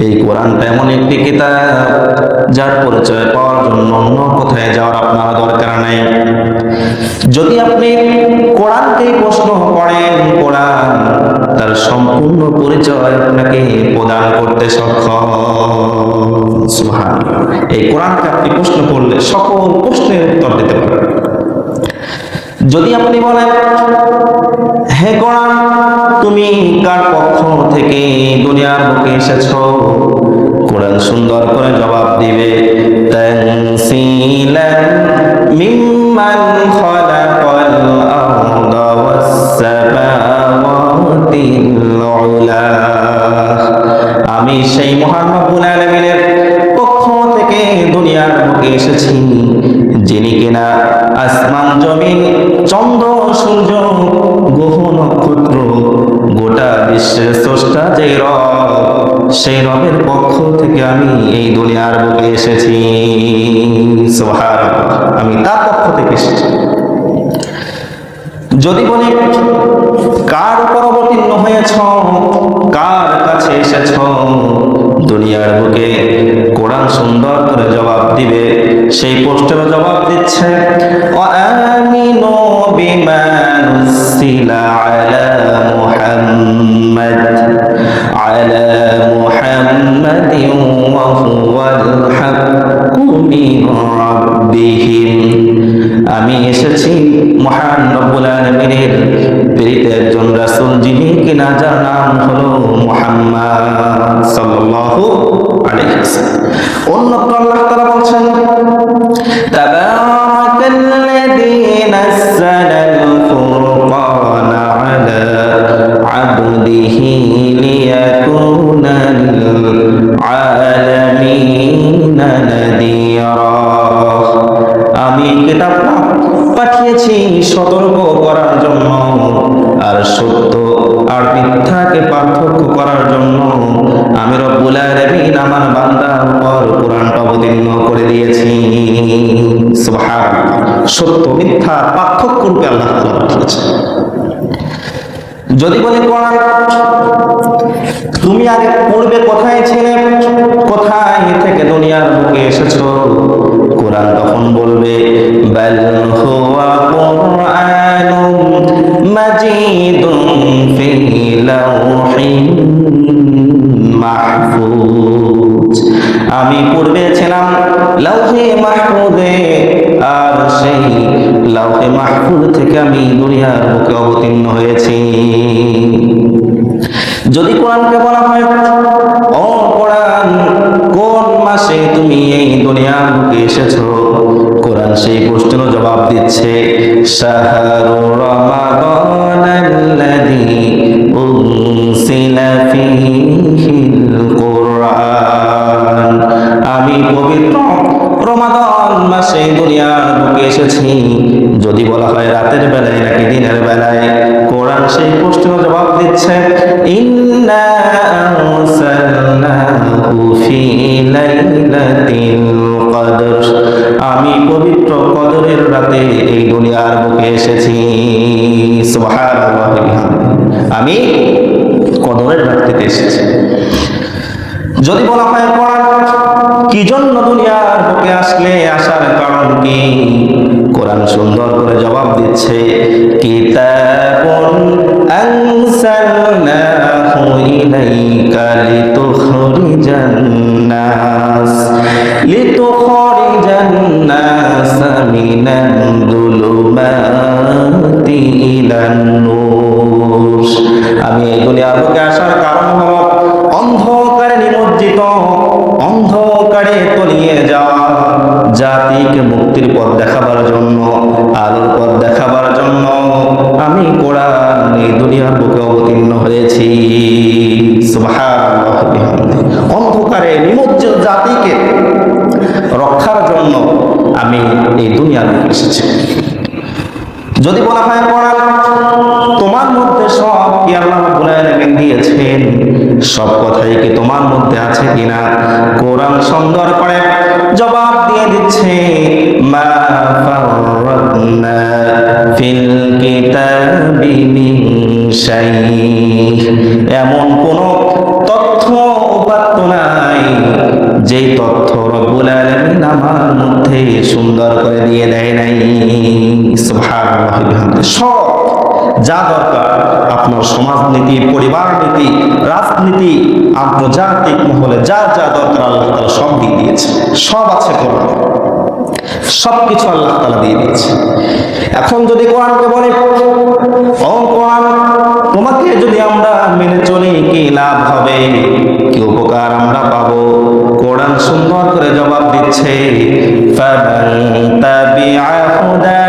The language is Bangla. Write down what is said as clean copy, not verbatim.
এই কোরআনটা এমন একটি কিতাব যার পরিচয় পাওয়ার জন্য অন্য কোথায় যাওয়ার আপনার দরকার নাই। যদি আপনি কোরআনকেই প্রশ্ন করেন, কোরআন তার সম্পূর্ণ পরিচয় আপনাকে প্রদান করতে সক্ষম। সুবহানাল্লাহ। এই কোরআনকে আপনি প্রশ্ন করলে সকল প্রশ্নের উত্তর দিতে পারবেন। যদি আপনি বলেন, হে কোরআন, তুমি কার পক্ষ থেকে দুনিয়ার বুকে এসেছো, কোরআন সুন্দর করে জবাব দিবে, তানসিলান মিম্মান খালাকাল আরদা ওয়াস সামাওয়াতিল উলা। আমি সেই মহান রব্বুল আলামিনের পক্ষ থেকে দুনিয়ার বুকে এসেছি, যিনি কিনা আসমান জমিন চন্দ্র সূর্য গ্রহ নক্ষত্র গোটা বিশ্বের স্রষ্টা যে রব, সেই রবের পক্ষ থেকে আমি এই দুনিয়ার বুকে এসেছি। সুবহানাল্লাহ, আমি তার পক্ষ থেকে এসেছি। যদি বলি কার উপর অবতীর্ণ হয়েছ, কার কাছে এসেছ, দুনিয়ার বুকে কোরআন সুন্দর করে জবাব দিবে। সেই প্রশ্নের জবাব দিচ্ছে, আমিনু বিমা নুসিলা আলা মুহাম্মাদ আলা মুহাম্মাদিন ওয়া হুয়াল হাক্কু মিন রাব্বিহিম। আমি এসেছি মহান রব্বুল আলামিনের প্রেরিত একজন রাসূল, যিনি কিনা যার নাম হলো মুহাম্মদ সাল্লাল্লাহু আলাইহি ওয়াসাল্লাম। অন্যত্র আল্লাহ তাআলা বলছেন, তাবারাকাল্লাযী নাযালাল ফুরকানা আলা আবদিহি লিয়াকুনা লিল আলামিনা নাযীরা। আমি কিতাব পাঠিয়েছি সতর্ক করার জন্য, আর সত্য আর মিথ্যাকে পার্থক্য করার জন্য। আমি রব্বুল আলামিন আমার বান্দার উপর কোরআনটা অবতীর্ণ করে দিয়েছি। সুবহানাল্লাহ, সত্য মিথ্যা পার্থক্য রূপে আল্লাহ তাআলা পাঠিয়েছেন। যদি বলি কোরআন, তুমি আগে পূর্বে কোথায় ছিলে, কোথায় থেকে দুনিয়ার বুকে এসেছো, কোরআন তখন বলবে, বাল হুয়া কুরআনুম মাজিদুন ফি লাওহিন মাহফুজ। আমি পূর্বে ছিলাম লাওহে মাহফুজে, আর সেই লাওহে মাহফুজ থেকে আমি দুনিয়ার বুকে অবতীর্ণ হয়েছি। যদি কোরআনকে বলা হয়, ও কোরআন, কোন মাসে তুমি এই দুনিয়ার বুকে এসেছো, কোরআন সেই প্রশ্নের জবাব দিচ্ছে, শাহরু রমাদানাল্লাযী উনসিলা ফীহিল কুরআন। আমি পবিত্র রমাদান মাসে দুনিয়ার বুকে এসেছি। যদি বলা হয় রাতের বেলায় নাকি দিনের বেলায়, কোরআন সেই প্রশ্নের জবাব দিচ্ছে, ইন্না আরসালনাহু ফী লাইলাতিল কদর। আমি পবিত্র কদরের রাতে এই দুনিয়ার বুকে এসেছি। সুবহানাল্লাহ, আমি কদরের রাতে এসেছি। যদি বলা হয় কোরআন কি জন্য দুনিয়ার বুকে আসলে, আসার কারণ কি, কোরআন সুন্দর করে জবাব দিচ্ছে, কিতাবুন আনসালনাহু ইলাইকা লিতুখরিজান নাস মিনাল যুলুমাতি ইলান নূর। আমি এই দুনিয়ার বুকে আসার কারণ হলো অন্ধকারে নিমজ্জিত, অন্ধকারে তলিয়ে যাওয়া জাতিকে মুক্তির পথ দেখাবার জন্য, আলোর পথ দেখাবার জন্য আমি কোরআন এই দুনিয়ার বুকে অবতীর্ণ হয়েছি। সুবহানাল্লাহ, অন্ধকারে নিমজ্জিত জাতিকে রক্ষার জন্য আমি এই দুনিয়ার বুকে এসেছি। যদি বলা হয় কোরআন তোমার মধ্যে সব কি আল্লাহ রাব্বুল আলামিন দিয়েছেন, সব কথাই কি তোমার মধ্যে আছে কিনা, কোরআন সুন্দর করে জবাব দিয়ে দিচ্ছে, মা ফাররাতনা ফিল কিতাবি মিন শাই। এমন কোন তথ্য উপাত্ত নাই সুন্দর করে দিয়ে দেয় নাই। সুবহানাল্লাহ বিহামদিহি। সব যা দরকার আপনার সমাজনীতি, পরিবার নীতি, রাজনীতি, আন্তর্জাতিক মহলে যা যা দরকার আল্লাহ তাআলা সব দিয়ে দিয়েছে, সব আছে কোরআনে, সবকিছু আল্লাহ তাআলা দিয়ে দিয়েছে। এখন যদি কোরআনকে বলে ও কোরআন, তোমাকে যদি আমরা মেনে চলি কি লাভ হবে, কি উপকার আমরা পাবো? কোরআন সুন্দর করে জবাব দিচ্ছে, ফামান তাবিআ হুদা